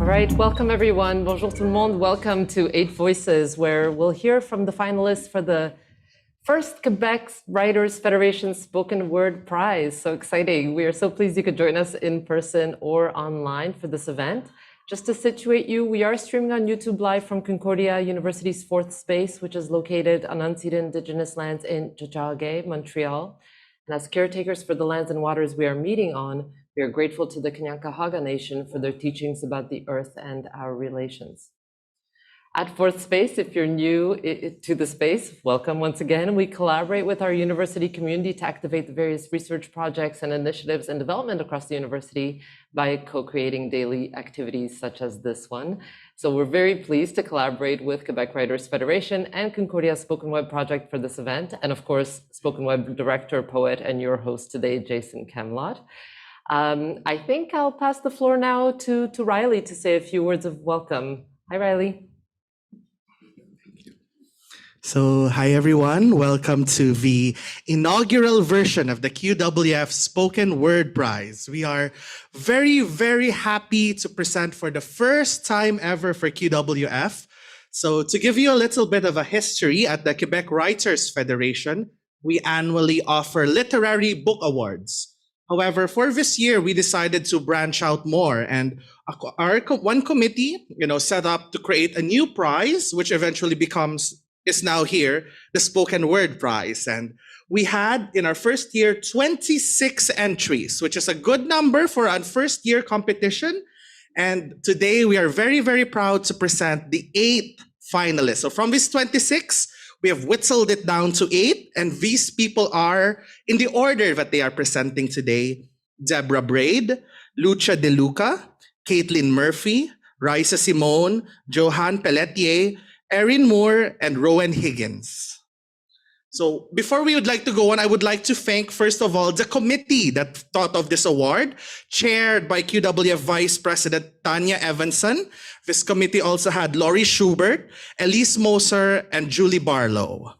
All right, welcome everyone. Bonjour tout le monde. Welcome to Eight Voices, where we'll hear from the finalists for the first Quebec Writers Federation Spoken Word Prize. So exciting. We are so pleased you could join us in person or online for this event. Just to situate you, we are streaming on YouTube Live from Concordia University's fourth space, which is located on unceded Indigenous lands in Tiohtià:ke, Montreal. And as caretakers for the lands and waters we are meeting on, we are grateful to the Kanien'kehá:ka Nation for their teachings about the earth and our relations. At Fourth Space, if you're new to the space, welcome once again. We collaborate with our university community to activate the various research projects and initiatives and development across the university by co-creating daily activities such as this one. So we're very pleased to collaborate with Quebec Writers Federation and Concordia SpokenWeb project for this event. And of course, SpokenWeb director, poet, and your host today, Jason Camlot. I think I'll pass the floor now to Riley to say a few words of welcome. Hi, Riley. So, hi everyone. Welcome to the inaugural version of the QWF Spoken Word Prize. We are very, very happy to present for the first time ever for QWF. So, to give you a little bit of a history, at the Quebec Writers Federation, we annually offer literary book awards. However, for this year, we decided to branch out more, and our one committee, set up to create a new prize, which eventually is now here, the Spoken Word Prize. And we had, in our first year, 26 entries, which is a good number for a first year competition. And today we are very, very proud to present the 8 finalists. So from these 26, we have whittled it down to 8. And these people are, in the order that they are presenting today, Deborah Braide, Lucia De Luca, Caitlin Murphy, Raïssa Simone, Johanne Pelletier, Erín Moure, and Roen Higgins. So before we would like to go on, I would like to thank, first of all, the committee that thought of this award, chaired by QWF Vice President Tanya Evanson. This committee also had Laurie Schubert, Elise Moser, and Julie Barlow.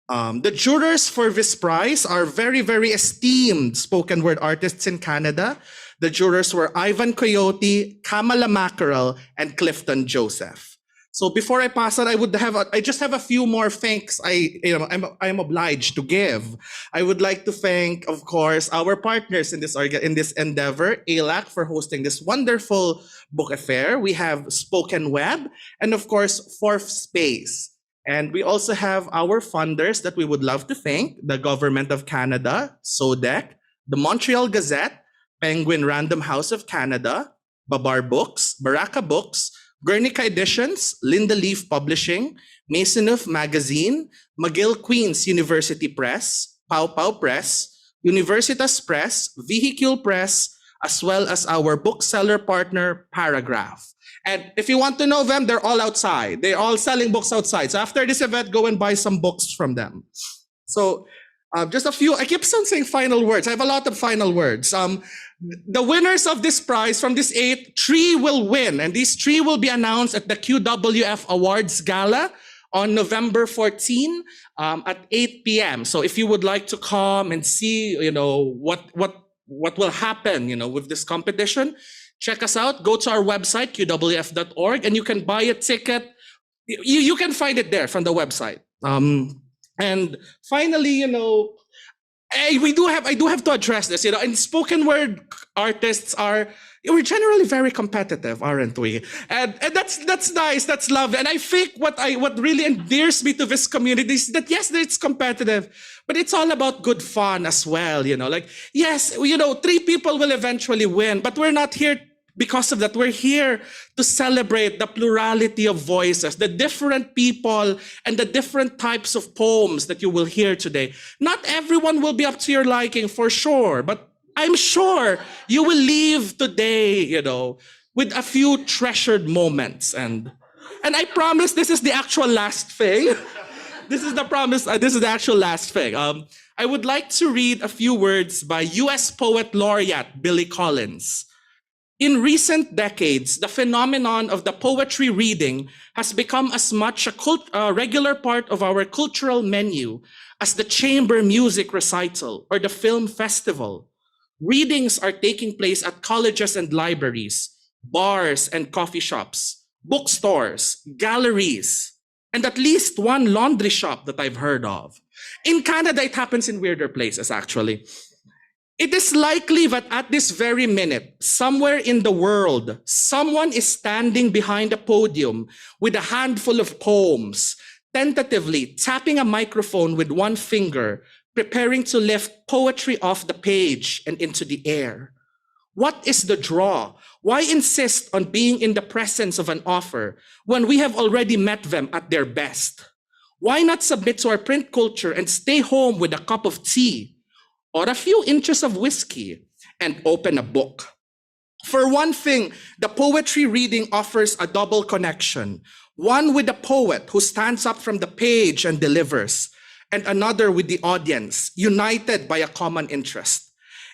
The jurors for this prize are very, very esteemed spoken word artists in Canada. The jurors were Ivan Coyote, Kamala Mackerel, and Clifton Joseph. So before I pass on, I just have a few more thanks I'm obliged to give. I would like to thank, of course, our partners in this endeavor, ALAC, for hosting this wonderful book affair. We have SpokenWeb, and of course, Fourth Space. And we also have our funders that we would love to thank: the Government of Canada, SODEC, the Montreal Gazette, Penguin Random House of Canada, Babar Books, Baraka Books, Guernica Editions, Linda Leaf Publishing, Maisonneuve Magazine, McGill Queen's University Press, Pau Pau Press, Universitas Press, Vehicule Press, as well as our bookseller partner, Paragraph. And if you want to know them, they're all outside. They're all selling books outside. So after this event, go and buy some books from them. So just a few, I keep on saying final words. I have a lot of final words. The winners of this prize, from this 8, 3 will win. And these 3 will be announced at the QWF Awards Gala on November 14 at 8 p.m. So if you would like to come and see, what will happen, with this competition, check us out. Go to our website, qwf.org, and you can buy a ticket. You can find it there from the website. And finally, I do have to address this, and spoken word artists we're generally very competitive, aren't we? And that's nice, that's lovely. And I think what really endears me to this community is that yes, it's competitive, but it's all about good fun as well, yes, 3 people will eventually win, but we're not here because of that. We're here to celebrate the plurality of voices, the different people and the different types of poems that you will hear today. Not everyone will be up to your liking for sure, but I'm sure you will leave today, with a few treasured moments. And I promise this is the actual last thing. This is the promise. This is the actual last thing. I would like to read a few words by U.S. Poet Laureate Billy Collins. In recent decades, the phenomenon of the poetry reading has become as much a regular part of our cultural menu as the chamber music recital or the film festival. Readings are taking place at colleges and libraries. bars and coffee shops, bookstores, galleries, and at least one laundry shop that I've heard of. In Canada, it happens in weirder places, actually. It is likely that at this very minute, somewhere in the world, someone is standing behind a podium with a handful of poems, tentatively tapping a microphone with one finger, preparing to lift poetry off the page and into the air. What is the draw? Why insist on being in the presence of an author when we have already met them at their best? Why not submit to our print culture and stay home with a cup of tea or a few inches of whiskey and open a book? For one thing, the poetry reading offers a double connection. One with the poet who stands up from the page and delivers, and another with the audience, united by a common interest.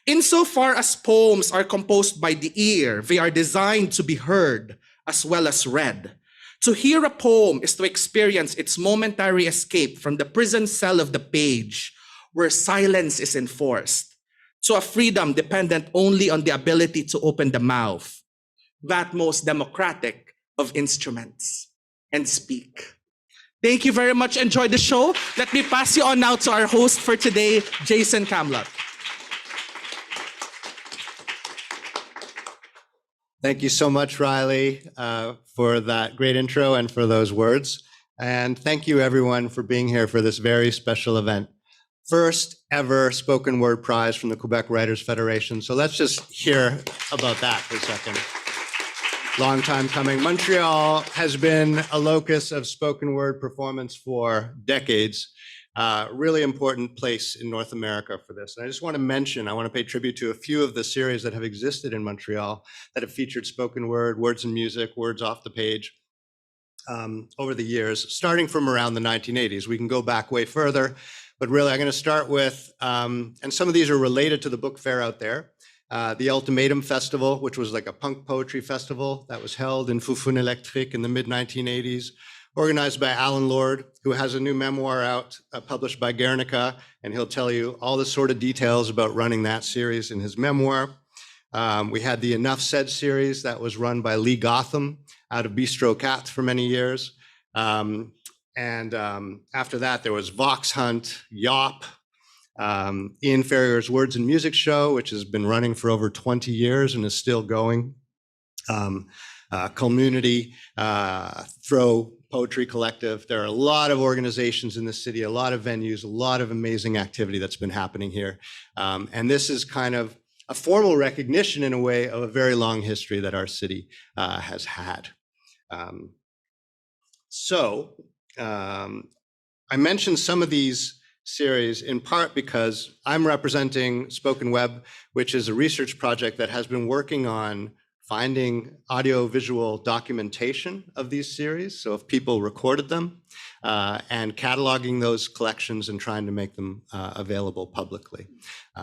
Insofar as poems are composed by the ear, they are designed to be heard as well as read. To hear a poem is to experience its momentary escape from the prison cell of the page, where silence is enforced, to a freedom dependent only on the ability to open the mouth, that most democratic of instruments, and speak. Thank you very much. Enjoy the show. Let me pass you on now to our host for today, Jason Camlot. Thank you so much, Riley, for that great intro and for those words. And thank you, everyone, for being here for this very special event. First ever spoken word prize from the Quebec Writers Federation. So let's just hear about that for a second. Long time coming. Montreal has been a locus of spoken word performance for decades. Really important place in North America for this. And I just want to pay tribute to a few of the series that have existed in Montreal that have featured spoken word, words and music, words off the page over the years, starting from around the 1980s. We can go back way further, but really I'm going to start with, and some of these are related to the book fair out there, the Ultimatum Festival, which was like a punk poetry festival that was held in Foufoune Électrique in the mid-1980s. Organized by Alan Lord, who has a new memoir out published by Guernica, and he'll tell you all the sort of details about running that series in his memoir. We had the Enough Said series that was run by Lee Gotham out of Bistro Cat for many years. After that, there was Vox Hunt, Yop, Ian Ferrier's Words and Music Show, which has been running for over 20 years and is still going. Community, Throw Poetry Collective. There are a lot of organizations in the city, a lot of venues, a lot of amazing activity that's been happening here. And this is kind of a formal recognition in a way of a very long history that our city has had. I mentioned some of these series in part because I'm representing SpokenWeb, which is a research project that has been working on finding audio-visual documentation of these series, so if people recorded them, and cataloging those collections and trying to make them available publicly.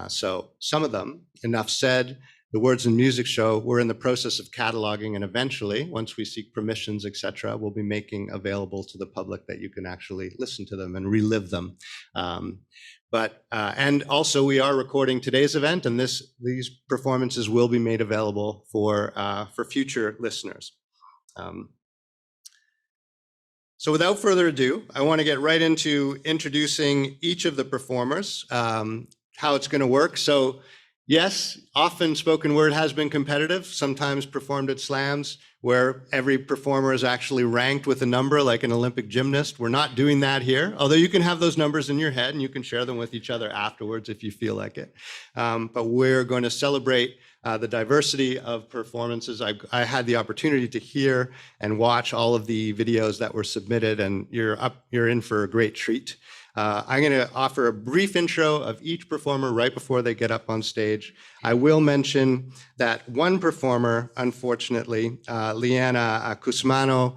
So some of them, Enough Said, the Words and Music Show, we're in the process of cataloging, and eventually, once we seek permissions, etc., we'll be making available to the public that you can actually listen to them and relive them. And also we are recording today's event, and these performances will be made available for future listeners. So without further ado, I want to get right into introducing each of the performers, how it's going to work. So yes, often spoken word has been competitive, sometimes performed at slams where every performer is actually ranked with a number like an Olympic gymnast. We're not doing that here, although you can have those numbers in your head and you can share them with each other afterwards if you feel like it. But we're going to celebrate the diversity of performances. I had the opportunity to hear and watch all of the videos that were submitted, and you're in for a great treat. I'm going to offer a brief intro of each performer right before they get up on stage. I will mention that one performer, unfortunately, Liana Cusmano,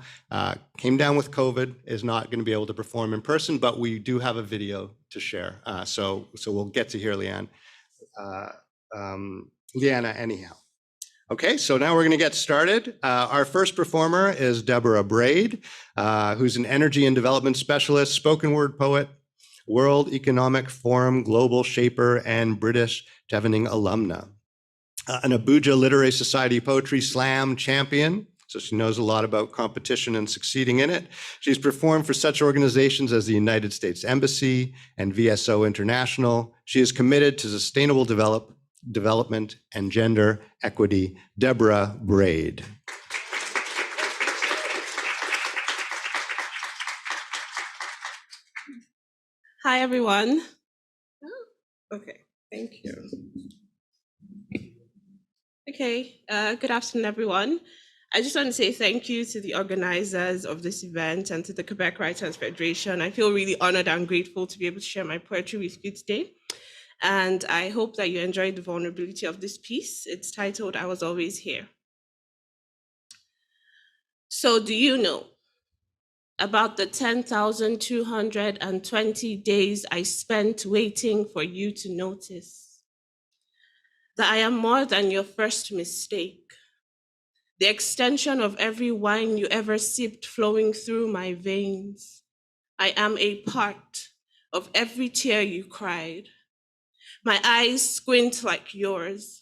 came down with COVID, is not going to be able to perform in person, but we do have a video to share. So we'll get to hear Liana anyhow. Okay, so now we're going to get started. Our first performer is Deborah Braide, who's an energy and development specialist, spoken word poet, World Economic Forum Global Shaper, and British Devaning alumna. an Abuja Literary Society Poetry Slam champion, so she knows a lot about competition and succeeding in it. She's performed for such organizations as the United States Embassy and VSO International. She is committed to sustainable development and gender equity. Deborah Braide. Hi, everyone. Okay, thank you. Okay, good afternoon, everyone. I just want to say thank you to the organizers of this event and to the Quebec Writers Federation. I feel really honored and grateful to be able to share my poetry with you today. And I hope that you enjoyed the vulnerability of this piece. It's titled, I Was Always Here. So do you know about the 10,220 days I spent waiting for you to notice that I am more than your first mistake, the extension of every wine you ever sipped flowing through my veins. I am a part of every tear you cried. My eyes squint like yours.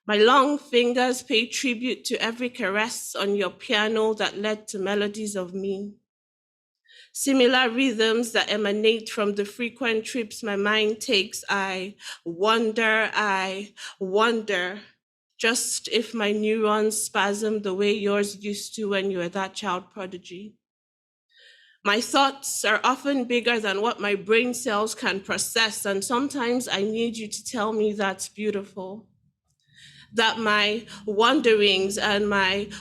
My long fingers pay tribute to every caress on your piano that led to melodies of me. Similar rhythms that emanate from the frequent trips my mind takes. I wonder, just if my neurons spasm the way yours used to when you were that child prodigy. My thoughts are often bigger than what my brain cells can process, and sometimes I need you to tell me that's beautiful. That my wanderings aren't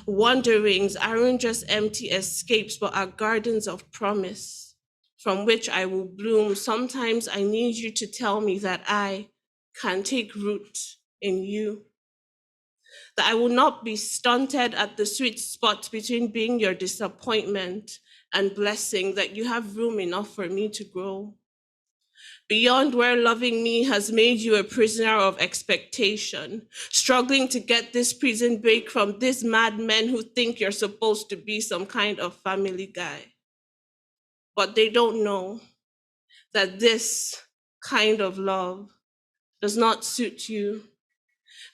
just empty escapes, but are gardens of promise from which I will bloom. Sometimes I need you to tell me that I can take root in you. That I will not be stunted at the sweet spot between being your disappointment and blessing, that you have room enough for me to grow. Beyond where loving me has made you a prisoner of expectation, struggling to get this prison break from these mad men who think you're supposed to be some kind of family guy. But they don't know that this kind of love does not suit you,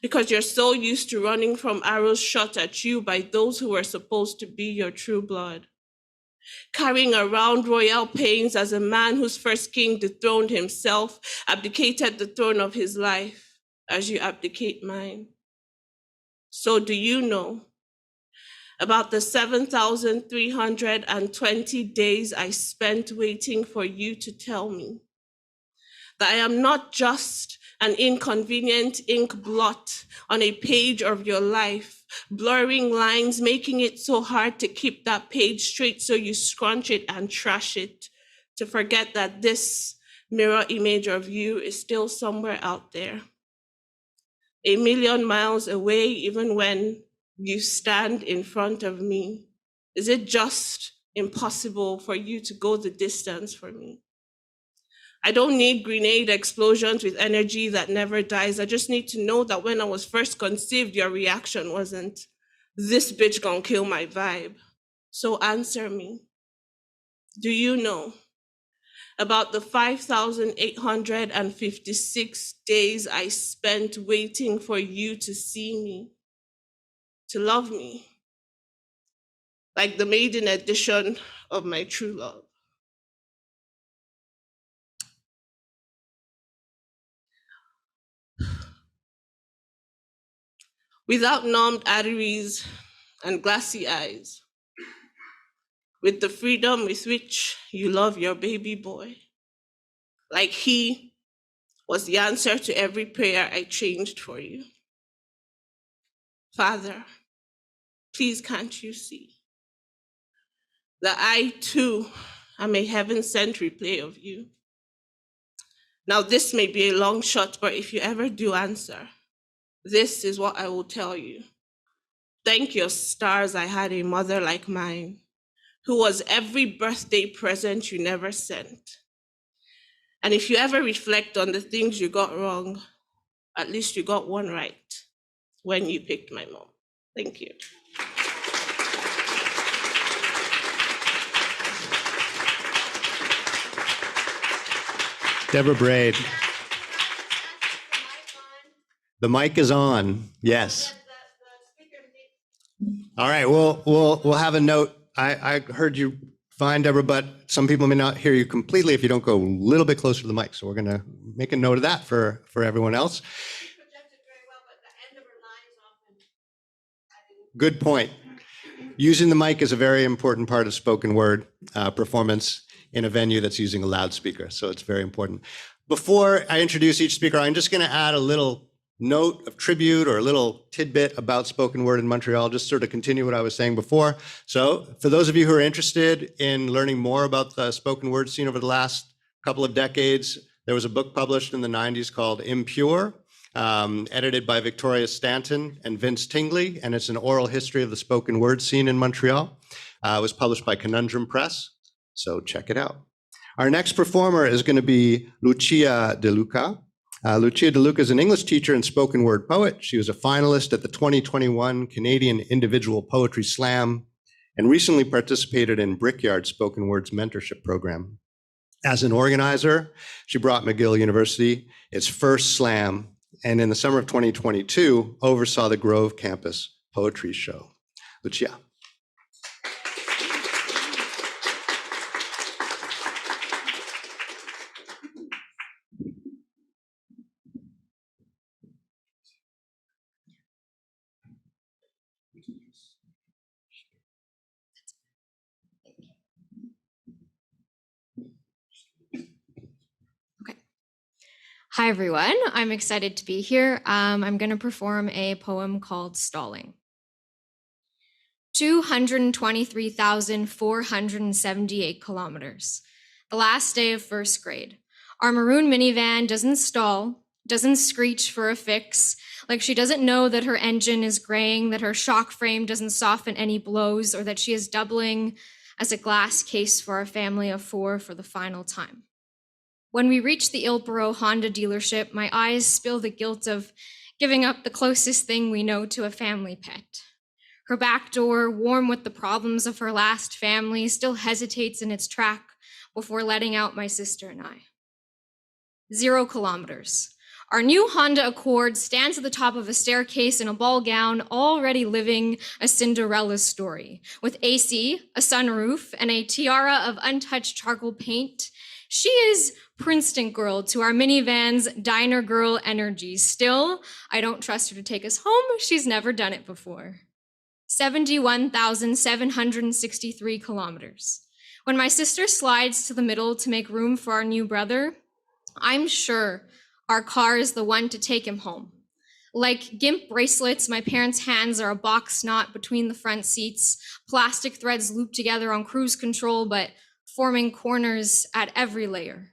because you're so used to running from arrows shot at you by those who were supposed to be your true blood. Carrying around royal pains as a man whose first king dethroned himself, abdicated the throne of his life as you abdicate mine. So do you know about the 7,320 days I spent waiting for you to tell me that I am not just an inconvenient ink blot on a page of your life, blurring lines, making it so hard to keep that page straight, so you scrunch it and trash it to forget that this mirror image of you is still somewhere out there, a million miles away, even when you stand in front of me. Is it just impossible for you to go the distance for me? I don't need grenade explosions with energy that never dies. I just need to know that when I was first conceived, your reaction wasn't, this bitch gonna kill my vibe. So answer me. Do you know about the 5,856 days I spent waiting for you to see me, to love me, like the maiden edition of my true love? Without numbed arteries and glassy eyes, with the freedom with which you love your baby boy, like he was the answer to every prayer I changed for you. Father, please can't you see that I too am a heaven-sent replay of you? Now this may be a long shot, but if you ever do answer, this is what I will tell you. Thank your stars I had a mother like mine, who was every birthday present you never sent. And if you ever reflect on the things you got wrong, at least you got one right when you picked my mom. Thank you. Deborah Braide. The mic is on. Yes. All right. We'll have a note. I heard you fine, Deborah, but some people may not hear you completely if you don't go a little bit closer to the mic. So we're going to make a note of that for everyone else. Good point. Using the mic is a very important part of spoken word performance in a venue that's using a loudspeaker. So it's very important. Before I introduce each speaker, I'm just going to add a little note of tribute or a little tidbit about spoken word in Montreal, just sort of continue what I was saying before. So for those of you who are interested in learning more about the spoken word scene over the last couple of decades, there was a book published in the 90s called Impure, edited by Victoria Stanton and Vince Tingley, and it's an oral history of the spoken word scene in Montreal. It was published by Conundrum Press, so check it out. Our next performer is going to be Lucia De Luca. Lucia De Luca is an English teacher and spoken word poet. She was a finalist at the 2021 Canadian Individual Poetry Slam and recently participated in Brickyard's Spoken Words Mentorship Program. As an organizer, she brought McGill University its first slam, and in the summer of 2022, oversaw the Grove Campus Poetry Show. Lucia. Hi, everyone. I'm excited to be here. I'm going to perform a poem called Stalling. 223,478 kilometers. The last day of first grade. Our maroon minivan doesn't stall, doesn't screech for a fix, like she doesn't know that her engine is graying, that her shock frame doesn't soften any blows, or that she is doubling as a glass case for our family of 4 for the final time. When we reach the Ilpero Honda dealership, my eyes spill the guilt of giving up the closest thing we know to a family pet. Her back door, warm with the problems of her last family, still hesitates in its track before letting out my sister and I. 0 kilometers. Our new Honda Accord stands at the top of a staircase in a ball gown, already living a Cinderella story. With AC, a sunroof, and a tiara of untouched charcoal paint, she is Princeton girl to our minivan's diner girl energy. Still, I don't trust her to take us home. She's never done it before. 71,763 kilometers. When my sister slides to the middle to make room for our new brother, I'm sure our car is the one to take him home. Like GIMP bracelets, my parents' hands are a box knot between the front seats, plastic threads looped together on cruise control, but forming corners at every layer.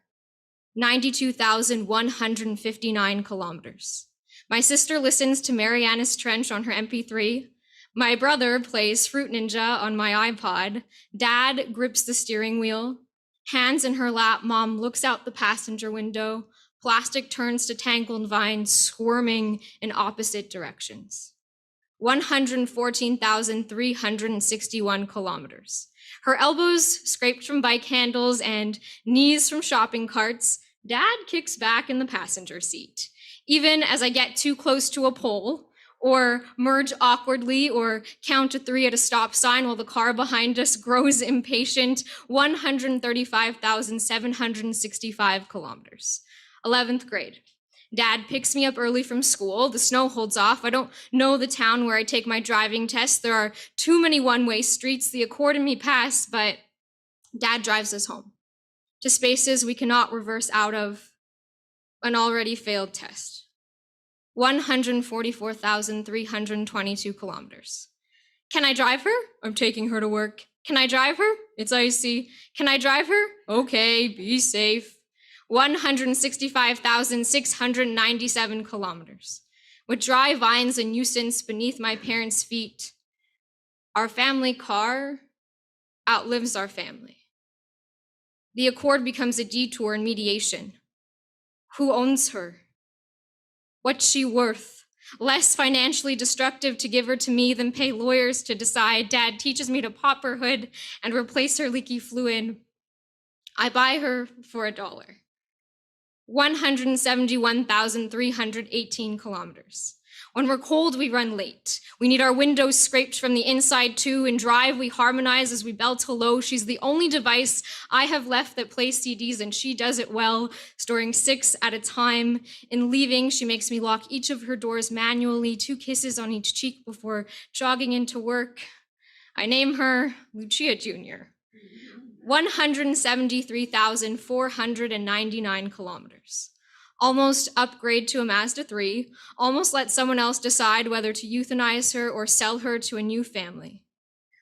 92,159 kilometers. My sister listens to Marianas Trench on her MP3. My brother plays Fruit Ninja on my iPod. Dad grips the steering wheel. Hands in her lap, Mom looks out the passenger window. Plastic turns to tangled vines, squirming in opposite directions. 114,361 kilometers. Her elbows scraped from bike handles and knees from shopping carts. Dad kicks back in the passenger seat. Even as I get too close to a pole, or merge awkwardly, or count to 3 at a stop sign while the car behind us grows impatient, 135,765 kilometers. 11th grade. Dad picks me up early from school. The snow holds off. I don't know the town where I take my driving test. There are too many one-way streets. The Accord and me pass, but Dad drives us home to spaces we cannot reverse out of, an already failed test. 144,322 kilometers. Can I drive her? I'm taking her to work. Can I drive her? It's icy. Can I drive her? Okay, be safe. 165,697 kilometers. With dry vines and nuisance beneath my parents' feet, our family car outlives our family. The Accord becomes a detour in mediation. Who owns her? What's she worth? Less financially destructive to give her to me than pay lawyers to decide. Dad teaches me to pop her hood and replace her leaky fluid. I buy her for $1. 171,318 kilometers. When we're cold, we run late. We need our windows scraped from the inside too. In Drive, we harmonize as we belt hello. She's the only device I have left that plays CDs, and she does it well, storing 6 at a time. In Leaving, she makes me lock each of her doors manually, 2 kisses on each cheek before jogging into work. I name her Lucia Jr. 173,499 kilometers. Almost upgrade to a Mazda 3, almost let someone else decide whether to euthanize her or sell her to a new family.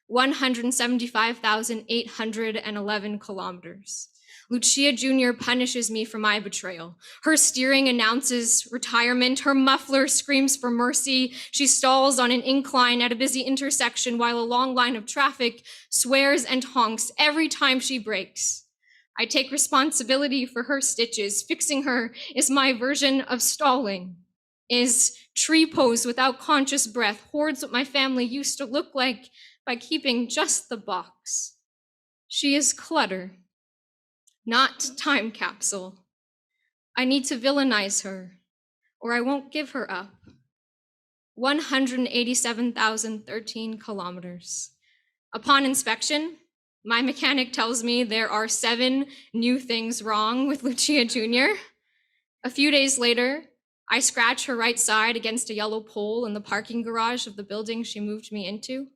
175,811 kilometers. Lucia Jr. punishes me for my betrayal. Her steering announces retirement. Her muffler screams for mercy. She stalls on an incline at a busy intersection while a long line of traffic swears and honks every time she brakes. I take responsibility for her stitches. Fixing her is my version of stalling, is tree pose without conscious breath, hoards what my family used to look like by keeping just the box. She is clutter, not time capsule. I need to villainize her, or I won't give her up. 187,013 kilometers. Upon inspection, my mechanic tells me there are 7 new things wrong with Lucia Jr. A few days later, I scratch her right side against a yellow pole in the parking garage of the building she moved me into.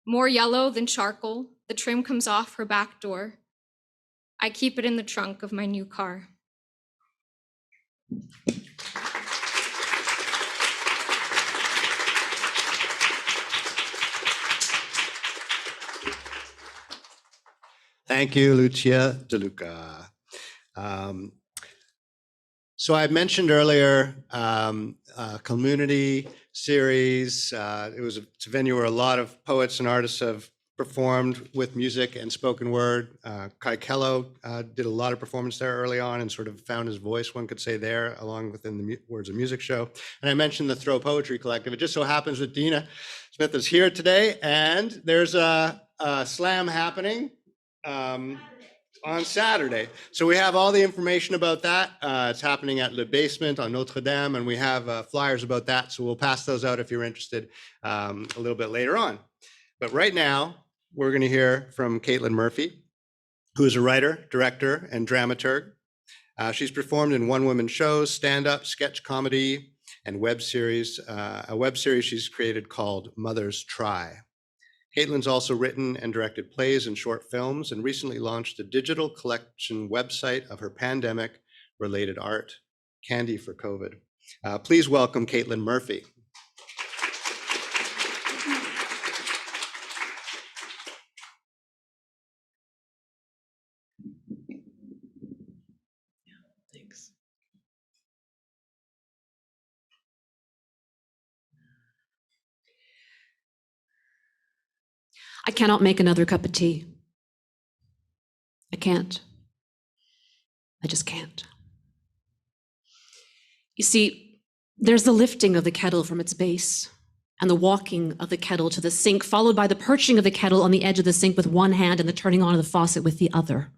More yellow than charcoal, the trim comes off her back door. I keep it in the trunk of my new car. Thank you, Lucia De Luca. So I mentioned earlier a community series. It's a venue where a lot of poets and artists have performed with music and spoken word. Kai Kello did a lot of performance there early on and sort of found his voice, one could say, there, along within the Words of Music show. And I mentioned the Throw Poetry Collective. It just so happens that Dina Smith is here today, and there's a slam happening on Saturday. So we have all the information about that. It's happening at Le Basement on Notre Dame, and we have flyers about that. So we'll pass those out if you're interested a little bit later on. But right now, we're going to hear from Caitlin Murphy, who is a writer, director, and dramaturg. She's performed in one-woman shows, stand-up, sketch comedy, and web series. A web series she's created called Mothers Try. Caitlin's also written and directed plays and short films, and recently launched a digital collection website of her pandemic-related art, Candy for COVID. Please welcome Caitlin Murphy. Thanks. I cannot make another cup of tea. I can't. I just can't. You see, there's the lifting of the kettle from its base and the walking of the kettle to the sink, followed by the perching of the kettle on the edge of the sink with one hand and the turning on of the faucet with the other.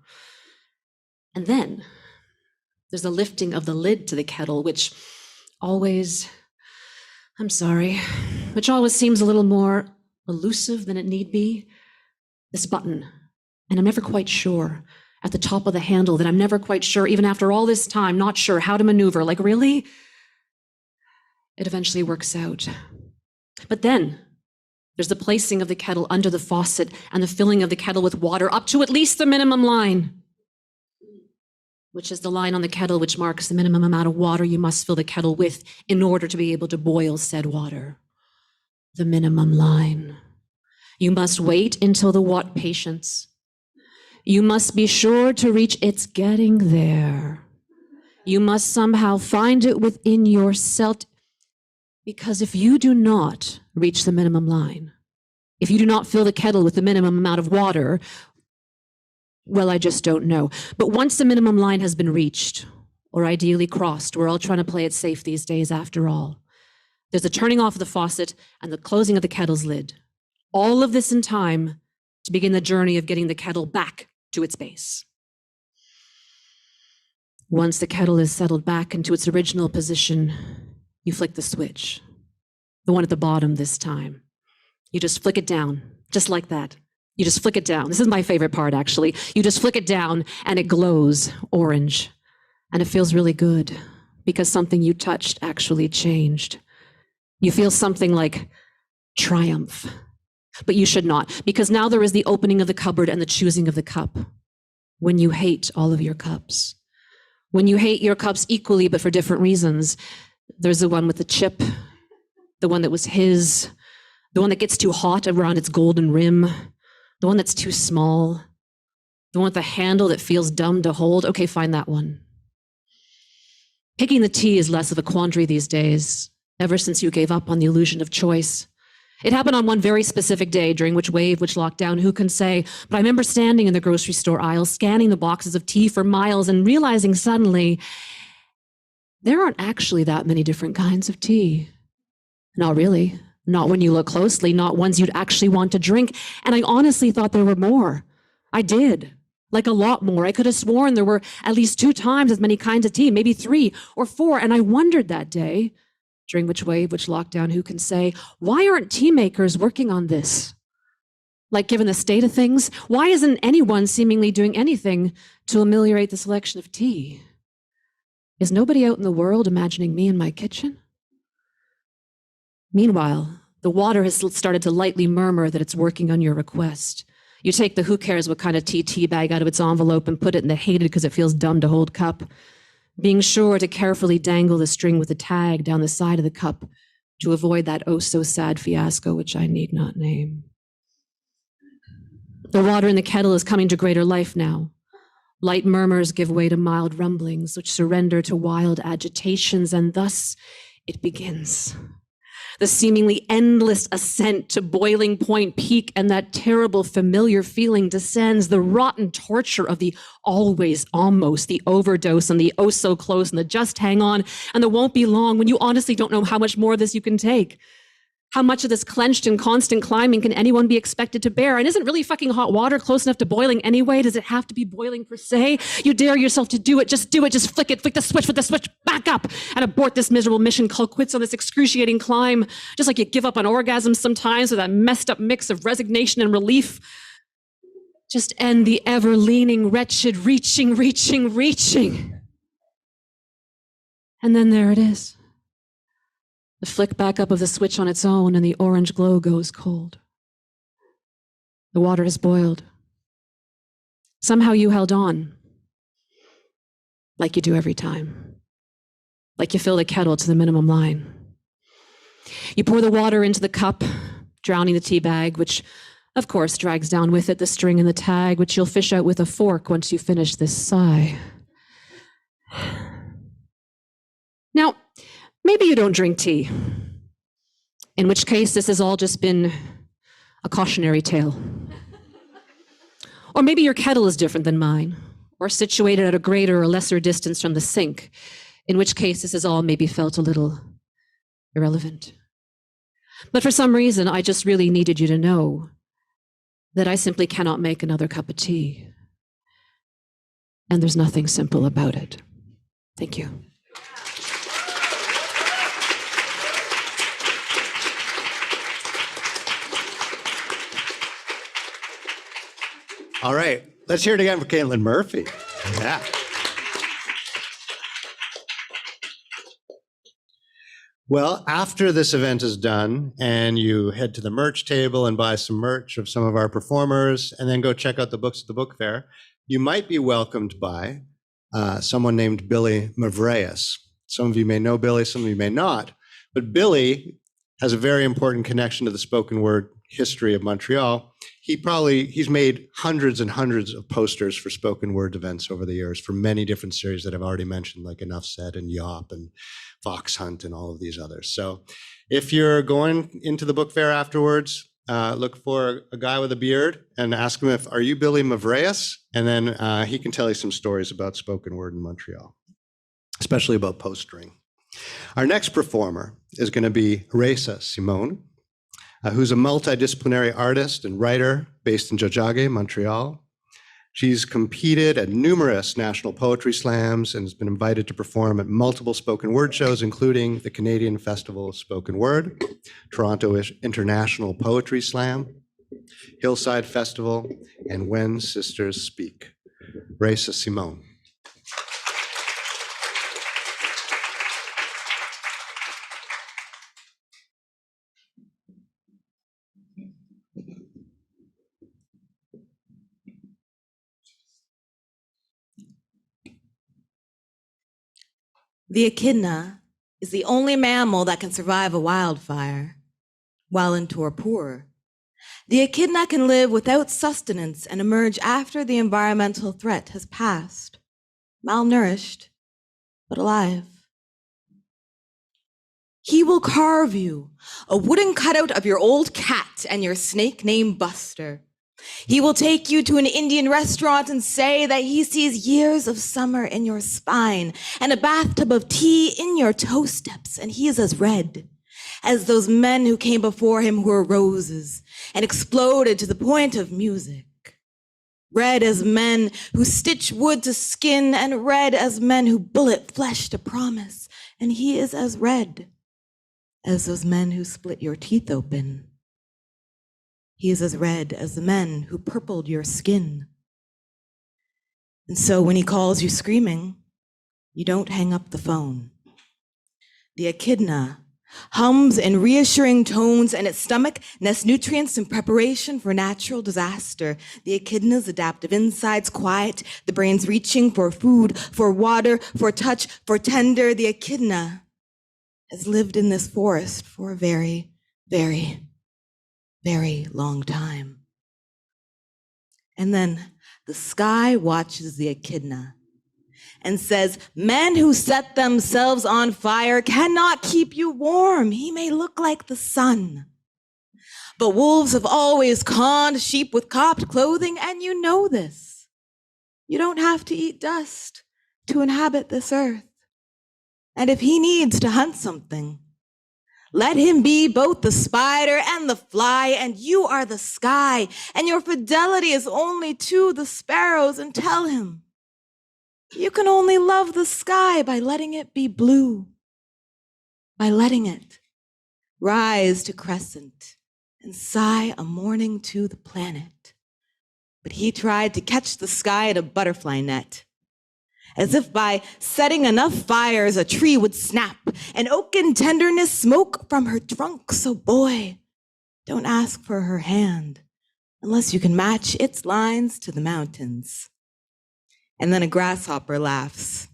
And then there's the lifting of the lid to the kettle, which always seems a little more elusive than it need be. This button, and I'm never quite sure, at the top of the handle, that I'm never quite sure, even after all this time, not sure how to maneuver. Like, really? It eventually works out. But then there's the placing of the kettle under the faucet and the filling of the kettle with water up to at least the minimum line, which is the line on the kettle which marks the minimum amount of water you must fill the kettle with in order to be able to boil said water. The minimum line. You must wait until the patience. You must be sure to reach it's getting there. You must somehow find it within yourself, because if you do not reach the minimum line, if you do not fill the kettle with the minimum amount of water, well, I just don't know. But once the minimum line has been reached, or ideally crossed, we're all trying to play it safe these days after all, there's the turning off of the faucet and the closing of the kettle's lid. All of this in time to begin the journey of getting the kettle back to its base. Once the kettle is settled back into its original position, you flick the switch. The one at the bottom this time. You just flick it down, just like that. You just flick it down. This is my favorite part, actually. You just flick it down and it glows orange. And it feels really good because something you touched actually changed. You feel something like triumph. But you should not, because now there is the opening of the cupboard and the choosing of the cup. When you hate all of your cups. When you hate your cups equally, but for different reasons. There's the one with the chip, the one that was his, the one that gets too hot around its golden rim, the one that's too small, the one with the handle that feels dumb to hold. Okay, find that one. Picking the tea is less of a quandary these days, ever since you gave up on the illusion of choice. It happened on one very specific day during which wave, which lockdown, who can say, but I remember standing in the grocery store aisle, scanning the boxes of tea for miles and realizing suddenly there aren't actually that many different kinds of tea. Not really. Not when you look closely, not ones you'd actually want to drink. And I honestly thought there were more. I did. Like a lot more. I could have sworn there were at least 2 times as many kinds of tea, maybe 3 or 4. And I wondered that day, during which wave, which lockdown, who can say, why aren't tea makers working on this? Like, given the state of things, why isn't anyone seemingly doing anything to ameliorate the selection of tea? Is nobody out in the world imagining me in my kitchen? Meanwhile, the water has started to lightly murmur that it's working on your request. You take the who cares what kind of tea bag out of its envelope and put it in the hated because it feels dumb to hold cup, being sure to carefully dangle the string with a tag down the side of the cup to avoid that oh-so-sad fiasco which I need not name. The water in the kettle is coming to greater life now. Light murmurs give way to mild rumblings, which surrender to wild agitations, and thus it begins. The seemingly endless ascent to boiling point peak, and that terrible familiar feeling descends, the rotten torture of the always almost, the overdose and the oh so close and the just hang on and the won't be long when you honestly don't know how much more of this you can take. How much of this clenched and constant climbing can anyone be expected to bear? And isn't really fucking hot water close enough to boiling anyway? Does it have to be boiling per se? You dare yourself to do it, just flick it, flick the switch, back up and abort this miserable mission, call quits on this excruciating climb. Just like you give up on orgasms sometimes with that messed up mix of resignation and relief. Just end the ever leaning, wretched, reaching. And then there it is. The flick back up of the switch on its own, and the orange glow goes cold. The water has boiled. Somehow you held on, like you do every time, like you fill the kettle to the minimum line. You pour the water into the cup, drowning the tea bag, which of course drags down with it the string and the tag, which you'll fish out with a fork once you finish this sigh. Now, maybe you don't drink tea, in which case this has all just been a cautionary tale. Or maybe your kettle is different than mine, or situated at a greater or lesser distance from the sink, in which case this has all maybe felt a little irrelevant. But for some reason, I just really needed you to know that I simply cannot make another cup of tea. And there's nothing simple about it. Thank you. All right, let's hear it again for Caitlin Murphy. Yeah. Well, after this event is done and you head to the merch table and buy some merch of some of our performers and then go check out the books at the book fair, you might be welcomed by someone named Billy Moure. Some of you may know Billy, some of you may not, but Billy has a very important connection to the spoken word history of Montreal. He's made hundreds and hundreds of posters for spoken word events over the years for many different series that I've already mentioned, like Enough Said and Yop and Fox Hunt and all of these others. So if you're going into the book fair afterwards, look for a guy with a beard and ask him are you Billy Moure? And then he can tell you some stories about spoken word in Montreal, especially about postering. Our next performer is going to be Raïssa Simone, who's a multidisciplinary artist and writer based in Jojage, Montreal. She's competed at numerous national poetry slams and has been invited to perform at multiple spoken word shows, including the Canadian Festival of Spoken Word, Toronto International Poetry Slam, Hillside Festival, and When Sisters Speak. Raïssa Simone. The echidna is the only mammal that can survive a wildfire while in torpor. The echidna can live without sustenance and emerge after the environmental threat has passed, malnourished, but alive. He will carve you a wooden cutout of your old cat and your snake named Buster. He will take you to an Indian restaurant and say that he sees years of summer in your spine and a bathtub of tea in your toe steps, and he is as red as those men who came before him who were roses and exploded to the point of music. Red as men who stitch wood to skin, and red as men who bullet flesh to promise, and he is as red as those men who split your teeth open. He is as red as the men who purpled your skin. And so when he calls you screaming, you don't hang up the phone. The echidna hums in reassuring tones, and its stomach nests nutrients in preparation for natural disaster. The echidna's adaptive insides quiet, the brain's reaching for food, for water, for touch, for tender. The echidna has lived in this forest for a very, very, very long time. And then the sky watches the echidna and says, men who set themselves on fire cannot keep you warm. He may look like the sun, but wolves have always conned sheep with cropped clothing, and you know this. You don't have to eat dust to inhabit this earth. And if he needs to hunt something, let him be both the spider and the fly, and you are the sky, and your fidelity is only to the sparrows. And tell him, you can only love the sky by letting it be blue, by letting it rise to crescent and sigh a morning to the planet. But he tried to catch the sky in a butterfly net, as if by setting enough fires a tree would snap, and oaken tenderness smoke from her trunk. So boy, don't ask for her hand unless you can match its lines to the mountains. And then a grasshopper laughs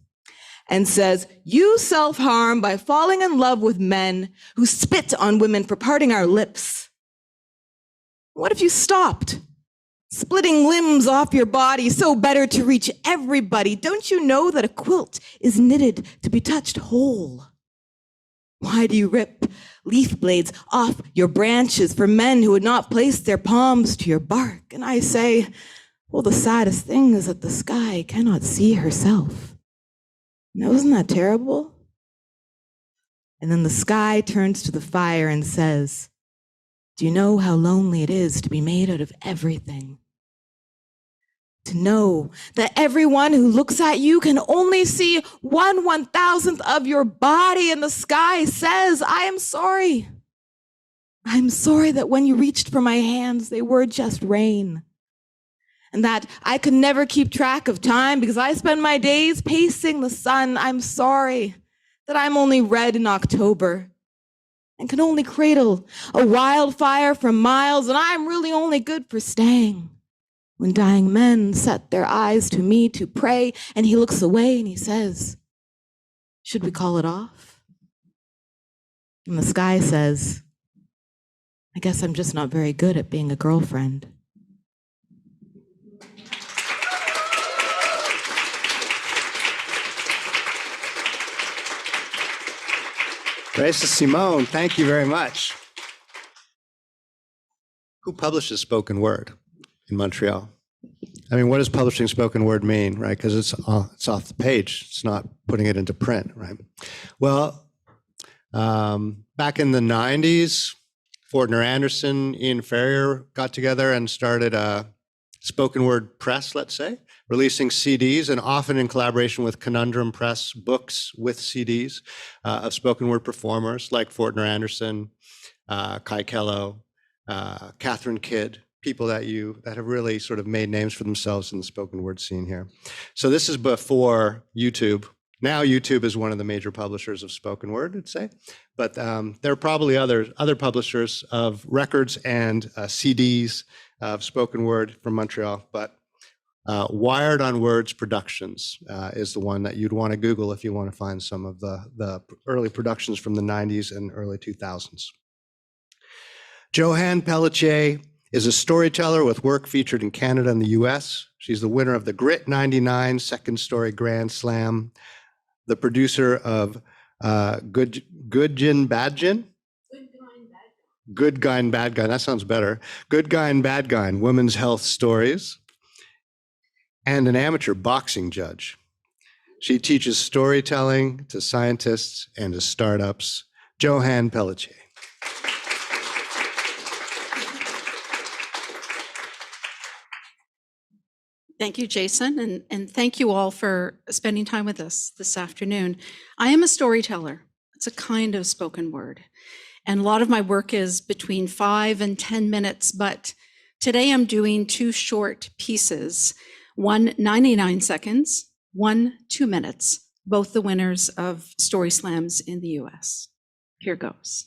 and says, you self-harm by falling in love with men who spit on women for parting our lips. What if you stopped splitting limbs off your body so better to reach everybody? Don't you know that a quilt is knitted to be touched whole? Why do you rip leaf blades off your branches for men who would not place their palms to your bark? And I say, well, the saddest thing is that the sky cannot see herself. Now, isn't that terrible? And then the sky turns to the fire and says, do you know how lonely it is to be made out of everything? To know that everyone who looks at you can only see 1/1000th of your body, and the sky says, I am sorry. I'm sorry that when you reached for my hands, they were just rain. And that I could never keep track of time because I spend my days pacing the sun. I'm sorry that I'm only red in October and can only cradle a wildfire for miles, and I'm really only good for staying when dying men set their eyes to me to pray. And he looks away and he says, should we call it off? And the sky says, I guess I'm just not very good at being a girlfriend. Raïssa Simone, thank you very much. Who publishes spoken word in Montreal? I mean, what does publishing spoken word mean, right? Because it's off the page. It's not putting it into print, right? Well, back in the 90s, Fortner Anderson, Ian Ferrier got together and started a spoken word press, let's say, releasing CDs, and often in collaboration with Conundrum Press, books with CDs of spoken word performers like Fortner Anderson, Kai Kello, Catherine Kidd, people that have really sort of made names for themselves in the spoken word scene here. So this is before YouTube. Now YouTube is one of the major publishers of spoken word, I'd say, but there are probably other publishers of records and CDs of spoken word from Montreal, but Wired on Words Productions is the one that you'd want to Google if you want to find some of the early productions from the 90s and early 2000s. Johanne Pelletier is a storyteller with work featured in Canada and the US. She's the winner of the Grit 99 Second Story Grand Slam, the producer of Good Gin, Bad Gin? Good Guy and Bad Guy, that sounds better. Good Guy and Bad Guy, Women's Health Stories, and an amateur boxing judge. She teaches storytelling to scientists and to startups. Johanne Pelletier. Thank you, Jason, and thank you all for spending time with us this afternoon. I am a storyteller. It's a kind of spoken word. And a lot of my work is between 5 and 10 minutes, but today I'm doing 2 short pieces, one 99 seconds, one 2 minutes, both the winners of Story Slams in the US. Here goes.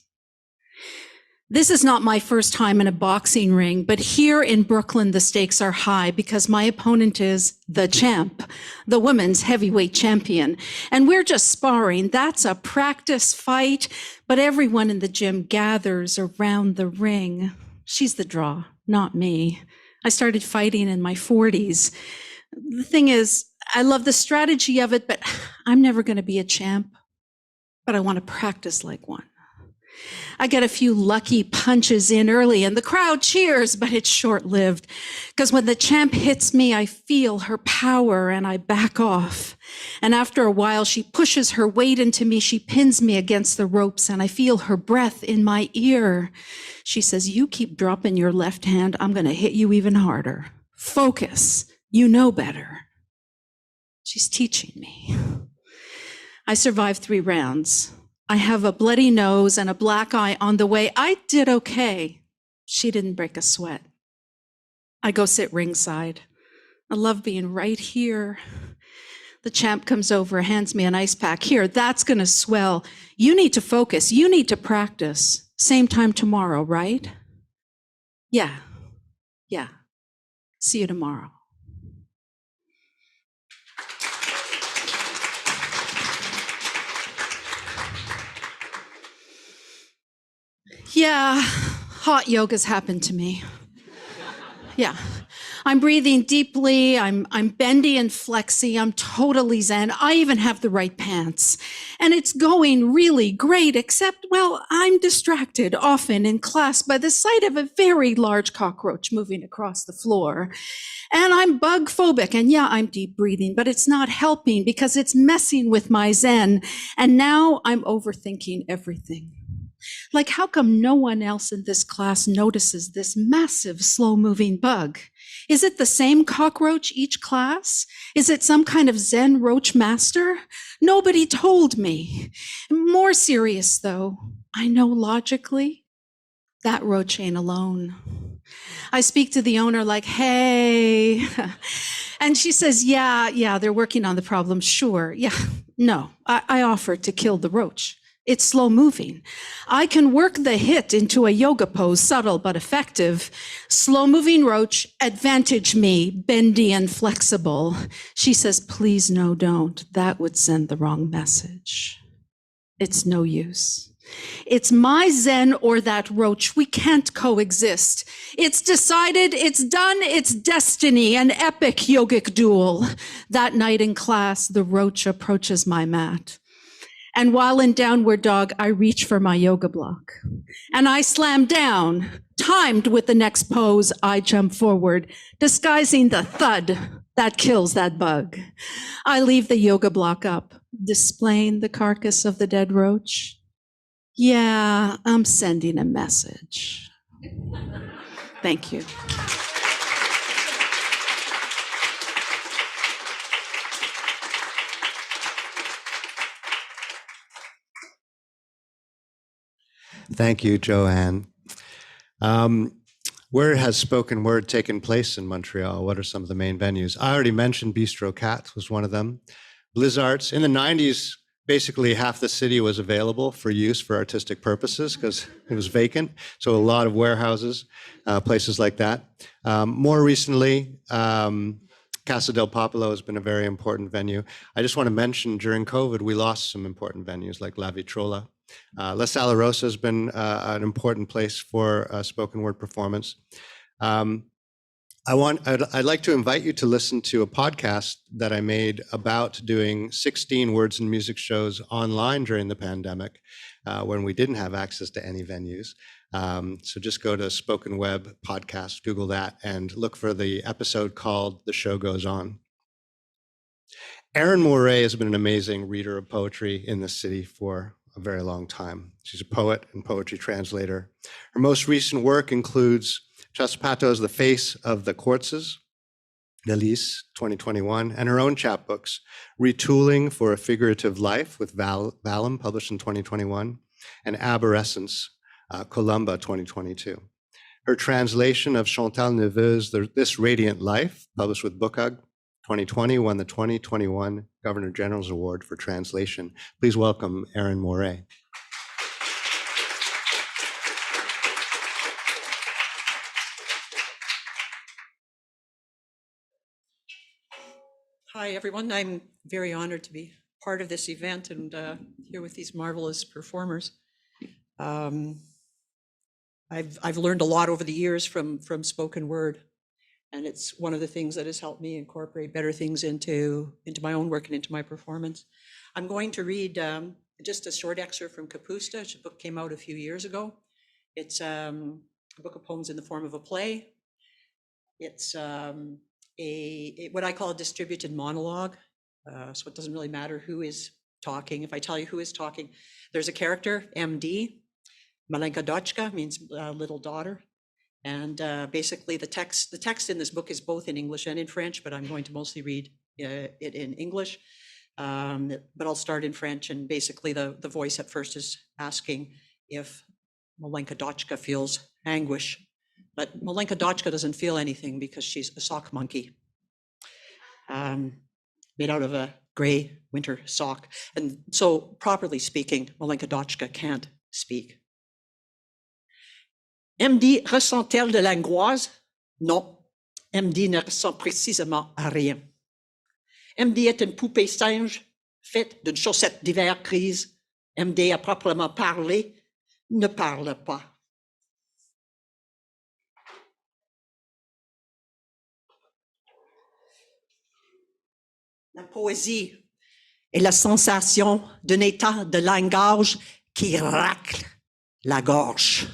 This is not my first time in a boxing ring, but here in Brooklyn, the stakes are high because my opponent is the champ, the women's heavyweight champion. And we're just sparring. That's a practice fight, but everyone in the gym gathers around the ring. She's the draw, not me. I started fighting in my 40s. The thing is, I love the strategy of it, but I'm never going to be a champ, but I want to practice like one. I get a few lucky punches in early and the crowd cheers, but it's short-lived because when the champ hits me, I feel her power and I back off. And after a while, she pushes her weight into me. She pins me against the ropes and I feel her breath in my ear. She says, "You keep dropping your left hand, I'm going to hit you even harder. Focus. You know better." She's teaching me. I survived 3 rounds. I have a bloody nose and a black eye on the way. I did okay. She didn't break a sweat. I go sit ringside. I love being right here. The champ comes over, hands me an ice pack. "Here, that's gonna swell. You need to focus. You need to practice. Same time tomorrow, right?" Yeah. See you tomorrow. Yeah, hot yoga's happened to me. Yeah, I'm breathing deeply, I'm bendy and flexy, I'm totally zen, I even have the right pants. And it's going really great, except, well, I'm distracted often in class by the sight of a very large cockroach moving across the floor. And I'm bug phobic, and yeah, I'm deep breathing, but it's not helping because it's messing with my zen. And now I'm overthinking everything. Like, how come no one else in this class notices this massive, slow-moving bug? Is it the same cockroach each class? Is it some kind of Zen roach master? Nobody told me. More serious, though, I know logically that roach ain't alone. I speak to the owner like, "Hey," and she says, yeah, they're working on the problem, sure. Yeah, no, I offered to kill the roach. It's slow moving. I can work the hit into a yoga pose, subtle but effective. Slow moving roach, advantage me, bendy and flexible. She says, "Please, no, don't. That would send the wrong message." It's no use. It's my zen or that roach. We can't coexist. It's decided, it's done, it's destiny, an epic yogic duel. That night in class, the roach approaches my mat. And while in downward dog, I reach for my yoga block. And I slam down. Timed with the next pose, I jump forward, disguising the thud that kills that bug. I leave the yoga block up, displaying the carcass of the dead roach. Yeah, I'm sending a message. Thank you. Thank you, Johanne. Where has spoken word taken place in Montreal? What are some of the main venues? I already mentioned Bistro Cat was one of them. Blizzards. In the 90s, basically half the city was available for use for artistic purposes because it was vacant. So a lot of warehouses, places like that. More recently, Casa del Popolo has been a very important venue. I just want to mention during COVID, we lost some important venues like La Vitrola. La Sala Rosa has been an important place for spoken word performance. I'd like to invite you to listen to a podcast that I made about doing 16 words and music shows online during the pandemic when we didn't have access to any venues. So just go to SpokenWeb podcast, Google that, and look for the episode called The Show Goes On. Erín Moure has been an amazing reader of poetry in this city for a very long time. She's a poet and poetry translator. Her most recent work includes Chaspato's The Face of the Quartzes, Delise, 2021, and her own chapbooks, Retooling for a Figurative Life with Vallum, published in 2021, and Aberrescence, Columba, 2022. Her translation of Chantal Neveu's This Radiant Life, published with Bookag, 2020, won the 2021 Governor General's Award for Translation. Please welcome Erín Moure. Hi, everyone. I'm very honored to be part of this event and here with these marvelous performers. I've learned a lot over the years from spoken word, and it's one of the things that has helped me incorporate better things into my own work and into my performance. I'm going to read just a short excerpt from Kapusta. It's a book came out a few years ago. It's a book of poems in the form of a play. It's what I call a distributed monologue. So it doesn't really matter who is talking. If I tell you who is talking, there's a character, MD. Malenka Dochka means little daughter. And basically the text in this book is both in English and in French, but I'm going to mostly read it in English. But I'll start in French, and basically the voice at first is asking if Malenka Dochka feels anguish. But Malenka Dochka doesn't feel anything because she's a sock monkey made out of a gray winter sock. And so, properly speaking, Malenka Dochka can't speak. MD ressent-elle de l'angoisse? Non, MD ne ressent précisément rien. MD est une poupée singe faite d'une chaussette d'hiver grise. MD, à proprement parler, ne parle pas. La poésie est la sensation d'un état de langage qui racle la gorge.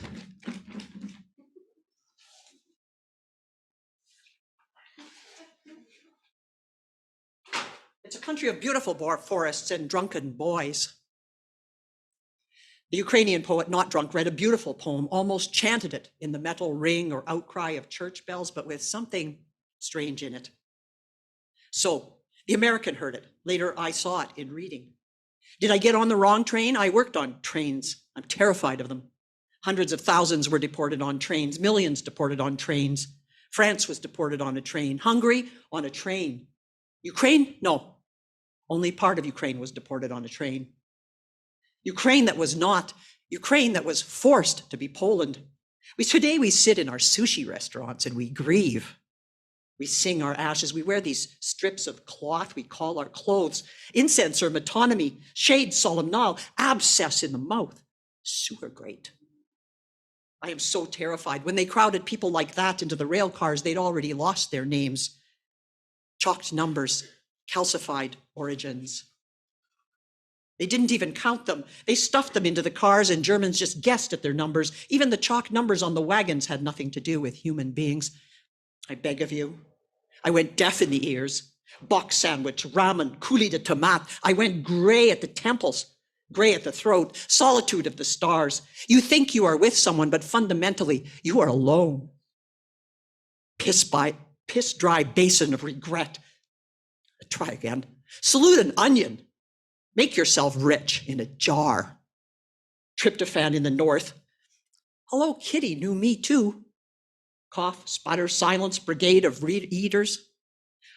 It's a country of beautiful forests and drunken boys. The Ukrainian poet Not Drunk read a beautiful poem, almost chanted it in the metal ring or outcry of church bells, but with something strange in it. So the American heard it. Later, I saw it in reading. Did I get on the wrong train? I worked on trains. I'm terrified of them. Hundreds of thousands were deported on trains, millions deported on trains. France was deported on a train. Hungary on a train. Ukraine? No. Only part of Ukraine was deported on a train. Ukraine that was forced to be Poland. Today we sit in our sushi restaurants and we grieve. We sing our ashes. We wear these strips of cloth we call our clothes. Incense or metonymy, shade solemnal, abscess in the mouth, sewer grate. I am so terrified. When they crowded people like that into the rail cars, they'd already lost their names. Chalked numbers, calcified origins. They didn't even count them. They stuffed them into the cars and Germans just guessed at their numbers. Even the chalk numbers on the wagons had nothing to do with human beings. I beg of you. I went deaf in the ears. Box sandwich, ramen, coulis de tomate. I went gray at the temples, gray at the throat, solitude of the stars. You think you are with someone, but fundamentally you are alone. Piss dry basin of regret. Try again. Salute an onion. Make yourself rich in a jar. Tryptophan in the north, Hello Kitty knew me too. Cough, sputter, silence, brigade of eaters.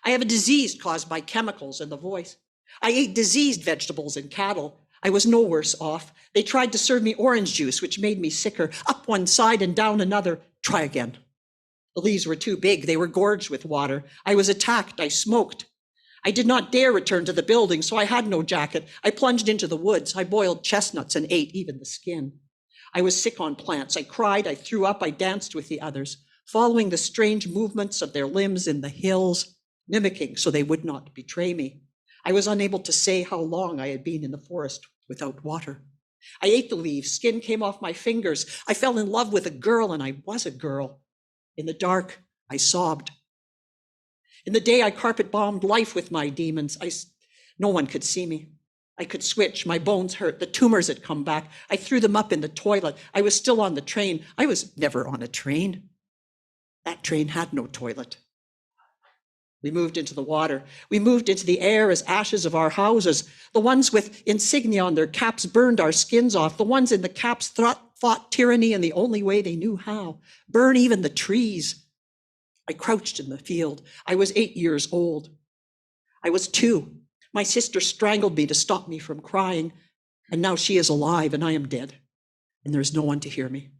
I have a disease caused by chemicals in the voice. I ate diseased vegetables and cattle. I was no worse off. They tried to serve me orange juice, which made me sicker. Up one side and down another. Try again. The leaves were too big. They were gorged with water. I was attacked. I smoked. I did not dare return to the building, so I had no jacket. I plunged into the woods. I boiled chestnuts and ate even the skin. I was sick on plants. I cried. I threw up. I danced with the others, following the strange movements of their limbs in the hills, mimicking so they would not betray me. I was unable to say how long I had been in the forest without water. I ate the leaves. Skin came off my fingers. I fell in love with a girl, and I was a girl. In the dark, I sobbed. In the day, I carpet bombed life with my demons. No one could see me. I could switch. My bones hurt. The tumors had come back. I threw them up in the toilet. I was still on the train. I was never on a train. That train had no toilet. We moved into the water. We moved into the air as ashes of our houses. The ones with insignia on their caps burned our skins off. The ones in the caps fought tyranny in the only way they knew how. Burn even the trees. I crouched in the field. I was 8 years old. I was 2. My sister strangled me to stop me from crying. And now she is alive and I am dead. And there is no one to hear me.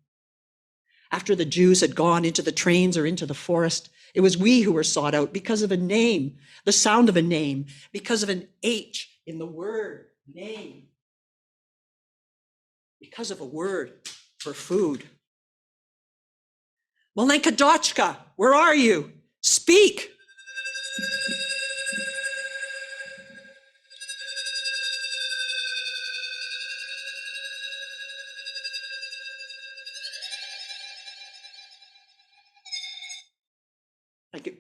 After the Jews had gone into the trains or into the forest, it was we who were sought out because of a name, the sound of a name, because of an H in the word name, because of a word for food. Malenka Dochka, where are you? Speak. Thank you.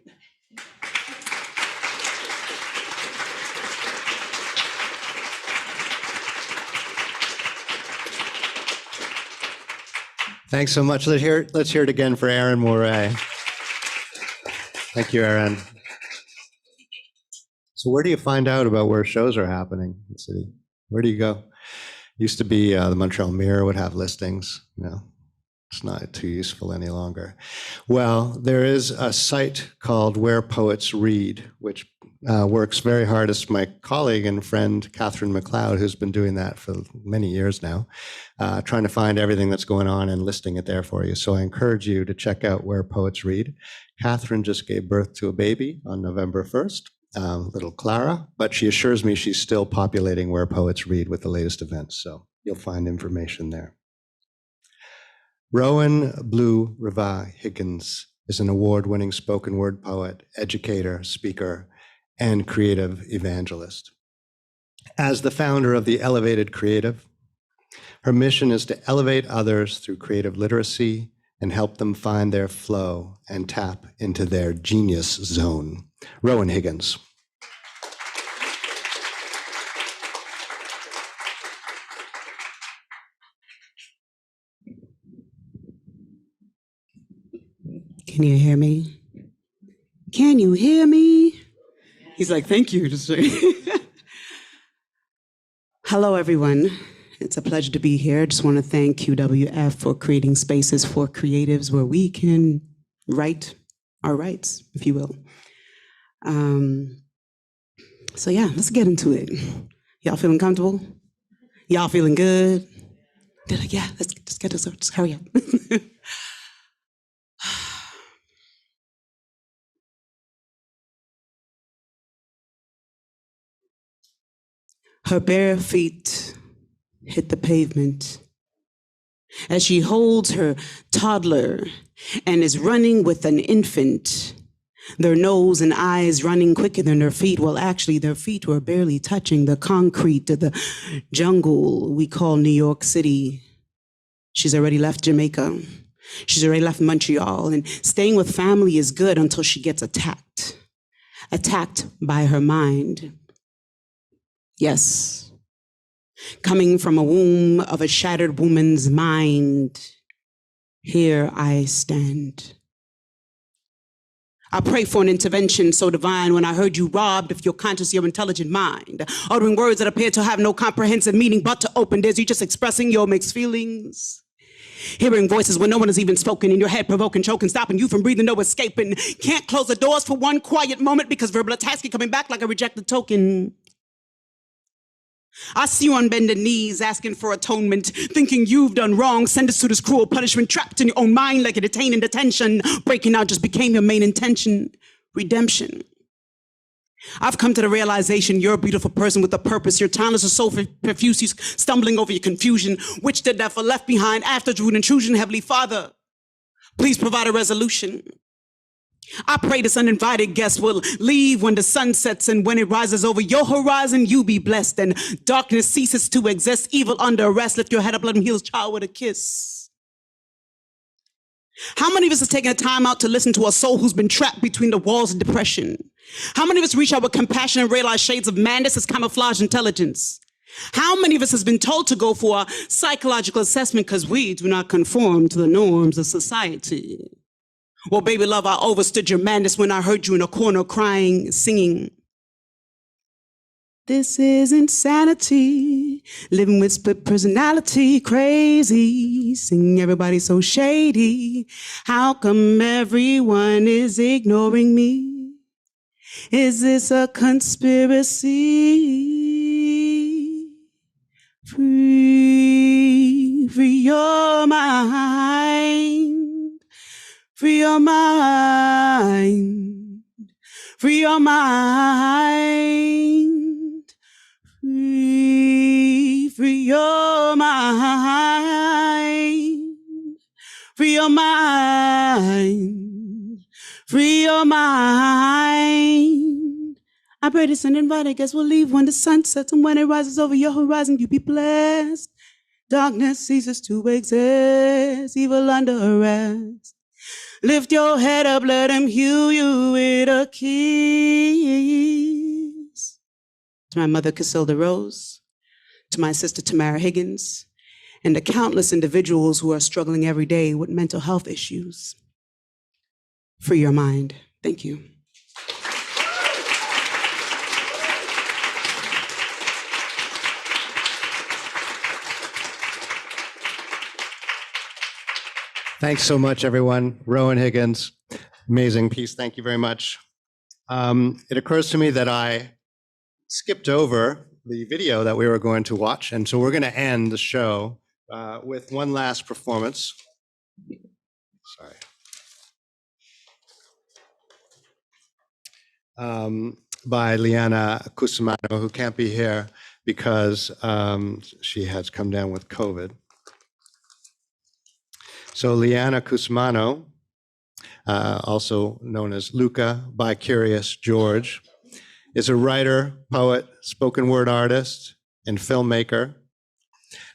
Thanks so much. Let's hear it again for Erín Moure. Thank you, Erín. So where do you find out about where shows are happening in the city? Where do you go? Used to be the Montreal Mirror would have listings. It's not too useful any longer. Well, there is a site called Where Poets Read, which works very hard. It's my colleague and friend, Catherine McLeod, who's been doing that for many years now, trying to find everything that's going on and listing it there for you. So I encourage you to check out Where Poets Read. Catherine just gave birth to a baby on November 1st, little Clara, but she assures me she's still populating Where Poets Read with the latest events. So you'll find information there. Roen Blu'Rva Higgins is an award-winning spoken word poet, educator, speaker, and creative evangelist. As the founder of the Elevated Creative, her mission is to elevate others through creative literacy and help them find their flow and tap into their genius zone. Roen Higgins. Can you hear me? Can you hear me? He's like, thank you. Hello, everyone. It's a pleasure to be here. I just want to thank QWF for creating spaces for creatives where we can write our rights, if you will. So yeah, let's get into it. Y'all feeling comfortable? Y'all feeling good? They're like, yeah, let's get this over. Just hurry up. Her bare feet hit the pavement as she holds her toddler and is running with an infant, their nose and eyes running quicker than their feet. Well, actually, their feet were barely touching the concrete of the jungle we call New York City. She's already left Jamaica. She's already left Montreal, and staying with family is good until she gets attacked by her mind. Yes, coming from a womb of a shattered woman's mind, here I stand. I pray for an intervention so divine when I heard you robbed of your conscious, your intelligent mind, uttering words that appear to have no comprehensive meaning but to open doors. You just expressing your mixed feelings. Hearing voices when no one has even spoken in your head, provoking, choking, stopping you from breathing, no escaping. Can't close the doors for one quiet moment because verbal attacks keep coming back like a rejected token. I see you on bended knees asking for atonement, thinking you've done wrong, sentenced to this cruel punishment, trapped in your own mind like a detained in detention. Breaking out just became your main intention, redemption. I've come to the realization you're a beautiful person with a purpose. Your talents are so profuse, you're stumbling over your confusion. Which the devil left behind after Druid intrusion? Heavenly Father, please provide a resolution. I pray this uninvited guest will leave when the sun sets, and when it rises over your horizon, you be blessed and darkness ceases to exist. Evil under arrest, lift your head up, let him heal his child with a kiss. How many of us have taken a time out to listen to a soul who's been trapped between the walls of depression? How many of us reach out with compassion and realize shades of madness as camouflage intelligence? How many of us has been told to go for a psychological assessment because we do not conform to the norms of society? Well, baby love, I overstood your madness when I heard you in a corner crying, singing. This is insanity, living with split personality, crazy, singing everybody so shady. How come everyone is ignoring me? Is this a conspiracy? Free your mind, free your mind, free your mind. Free your mind, free your mind, free your mind. I pray this uninvited guest will leave when the sun sets, and when it rises over your horizon, you be blessed. Darkness ceases to exist, evil under arrest. Lift your head up, let him heal you with a kiss. To my mother, Casilda Rose, to my sister, Tamara Higgins, and the countless individuals who are struggling every day with mental health issues. Free your mind. Thank you. Thanks so much, everyone. Roen Higgins, amazing piece. Thank you very much. It occurs to me that I skipped over the video that we were going to watch, and so we're going to end the show with one last performance. By Liana Cusmano, who can't be here because she has come down with COVID. So Liana Cusmano, also known as Luca by Curious George, is a writer, poet, spoken word artist, and filmmaker.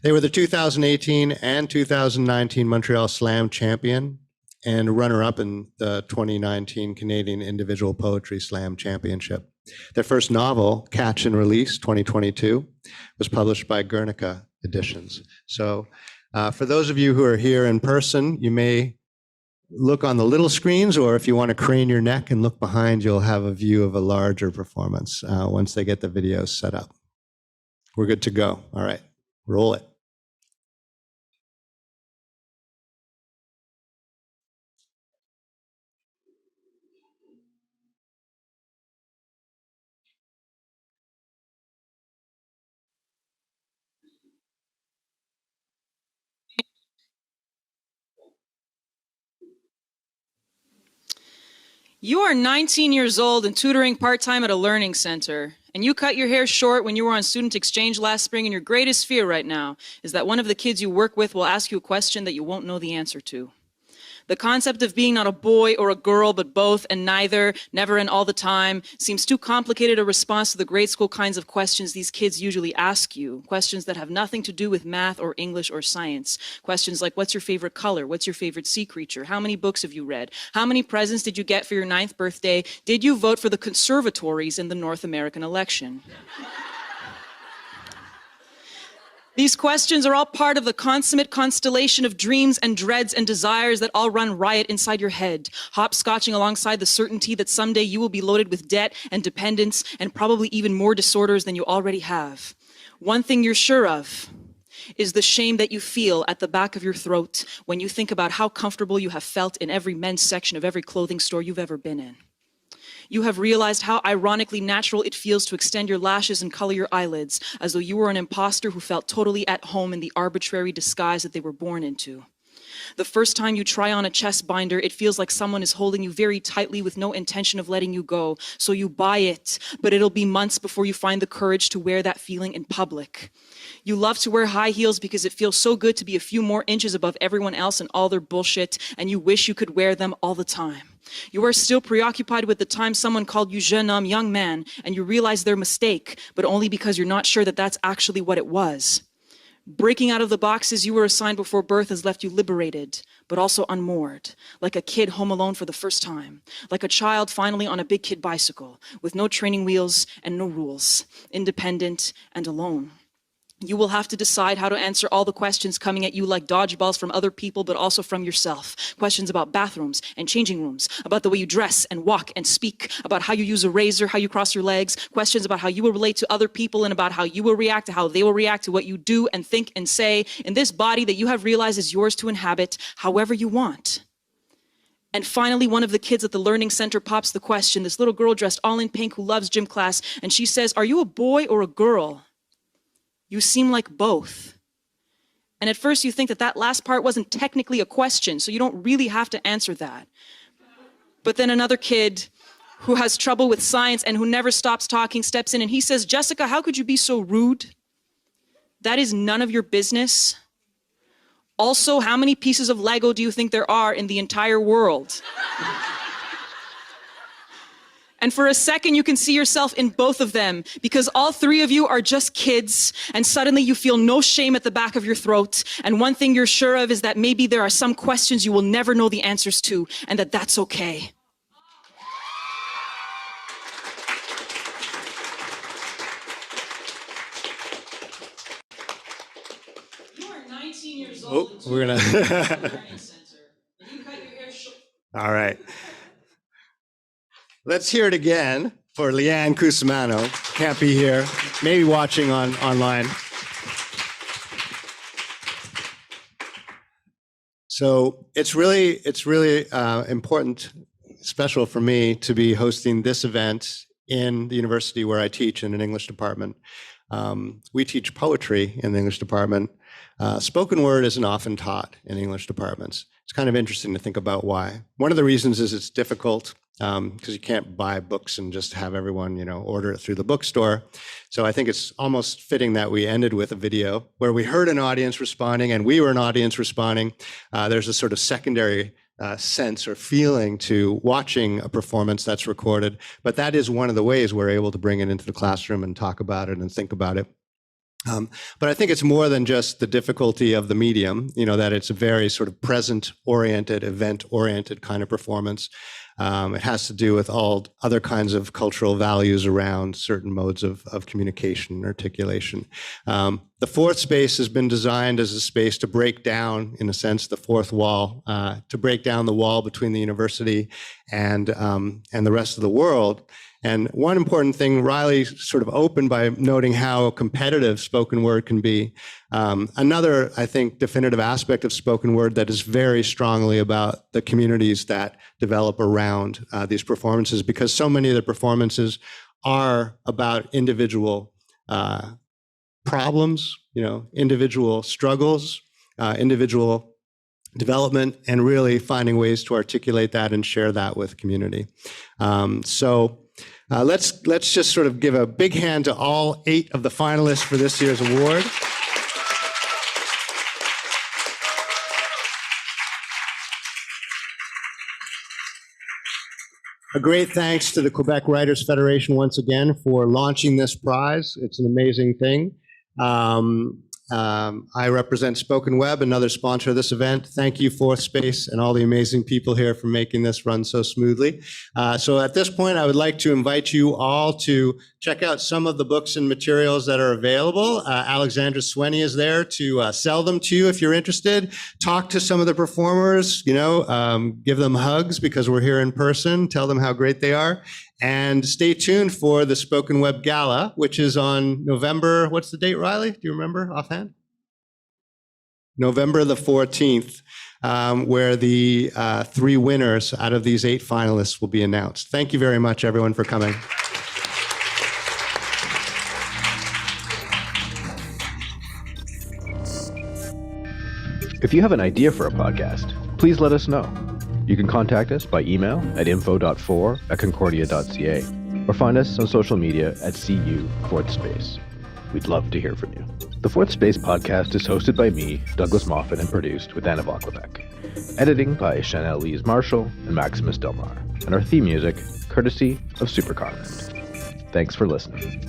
They were the 2018 and 2019 Montreal Slam champion and runner-up in the 2019 Canadian Individual Poetry Slam Championship. Their first novel, Catch and Release 2022, was published by Guernica Editions. So for those of you who are here in person, you may look on the little screens, or if you want to crane your neck and look behind, you'll have a view of a larger performance once they get the videos set up. We're good to go. All right, roll it. You are 19 years old and tutoring part-time at a learning center. And you cut your hair short when you were on student exchange last spring, and your greatest fear right now is that one of the kids you work with will ask you a question that you won't know the answer to. The concept of being not a boy or a girl, but both and neither, never and all the time, seems too complicated a response to the grade school kinds of questions these kids usually ask you. Questions that have nothing to do with math or English or science. Questions like, what's your favorite color? What's your favorite sea creature? How many books have you read? How many presents did you get for your 9th birthday? Did you vote for the conservatories in the North American election? These questions are all part of the consummate constellation of dreams and dreads and desires that all run riot inside your head, hopscotching alongside the certainty that someday you will be loaded with debt and dependence and probably even more disorders than you already have. One thing you're sure of is the shame that you feel at the back of your throat when you think about how comfortable you have felt in every men's section of every clothing store you've ever been in. You have realized how ironically natural it feels to extend your lashes and color your eyelids as though you were an imposter who felt totally at home in the arbitrary disguise that they were born into. The first time you try on a chest binder, it feels like someone is holding you very tightly with no intention of letting you go. So you buy it, but it'll be months before you find the courage to wear that feeling in public. You love to wear high heels because it feels so good to be a few more inches above everyone else and all their bullshit, and you wish you could wear them all the time. You are still preoccupied with the time someone called you jeune homme, young man, and you realize their mistake, but only because you're not sure that that's actually what it was. Breaking out of the boxes you were assigned before birth has left you liberated, but also unmoored, like a kid home alone for the first time, like a child finally on a big kid bicycle, with no training wheels and no rules, independent and alone. You will have to decide how to answer all the questions coming at you like dodgeballs from other people, but also from yourself. Questions about bathrooms and changing rooms, about the way you dress and walk and speak, about how you use a razor, how you cross your legs, questions about how you will relate to other people and about how you will react to how they will react to what you do and think and say in this body that you have realized is yours to inhabit however you want. And finally, one of the kids at the learning center pops the question, this little girl dressed all in pink who loves gym class, and she says, "Are you a boy or a girl? You seem like both." And at first you think that that last part wasn't technically a question, so you don't really have to answer that. But then another kid who has trouble with science and who never stops talking steps in and he says, "Jessica, how could you be so rude? That is none of your business. Also, how many pieces of Lego do you think there are in the entire world?" And for a second, you can see yourself in both of them because all three of you are just kids and suddenly you feel no shame at the back of your throat. And one thing you're sure of is that maybe there are some questions you will never know the answers to and that that's okay. You are 19 years old. Oh, we're gonna. All right. Let's hear it again for Liana Cusmano. Can't be here, maybe watching online. So it's really important, special for me to be hosting this event in the university where I teach in an English department. We teach poetry in the English department. Spoken word isn't often taught in English departments. It's kind of interesting to think about why. One of the reasons is it's difficult because you can't buy books and just have everyone, order it through the bookstore. So I think it's almost fitting that we ended with a video where we heard an audience responding and we were an audience responding. There's a sort of secondary sense or feeling to watching a performance that's recorded, but that is one of the ways we're able to bring it into the classroom and talk about it and think about it. But I think it's more than just the difficulty of the medium, that it's a very sort of present-oriented, event-oriented kind of performance. It has to do with all other kinds of cultural values around certain modes of communication and articulation. The fourth space has been designed as a space to break down, in a sense, the fourth wall, to break down the wall between the university and the rest of the world. And one important thing, Riley sort of opened by noting how competitive spoken word can be. Another, I think, definitive aspect of spoken word that is very strongly about the communities that develop around these performances, because so many of the performances are about individual problems, individual struggles, individual development, and really finding ways to articulate that and share that with community. Let's just sort of give a big hand to all 8 of the finalists for this year's award. A great thanks to the Quebec Writers Federation once again for launching this prize. It's an amazing thing. I represent SpokenWeb, another sponsor of this event. Thank you, Fourth Space, and all the amazing people here for making this run so smoothly. So at this point, I would like to invite you all to check out some of the books and materials that are available. Alexandra Swenny is there to sell them to you if you're interested. Talk to some of the performers, give them hugs because we're here in person. Tell them how great they are. And stay tuned for the SpokenWeb Gala, which is on November, what's the date, Riley? Do you remember offhand? November the 14th, where the 3 winners out of these 8 finalists will be announced. Thank you very much, everyone, for coming. If you have an idea for a podcast, please let us know. You can contact us by email at info.4@concordia.ca or find us on social media at CU4th We'd love to hear from you. The Fourth Space podcast is hosted by me, Douglas Moffat, and produced with Anna Quebec. Editing by Chanel Lees Marshall and Maximus Delmar. And our theme music, courtesy of Supercontinent. Thanks for listening.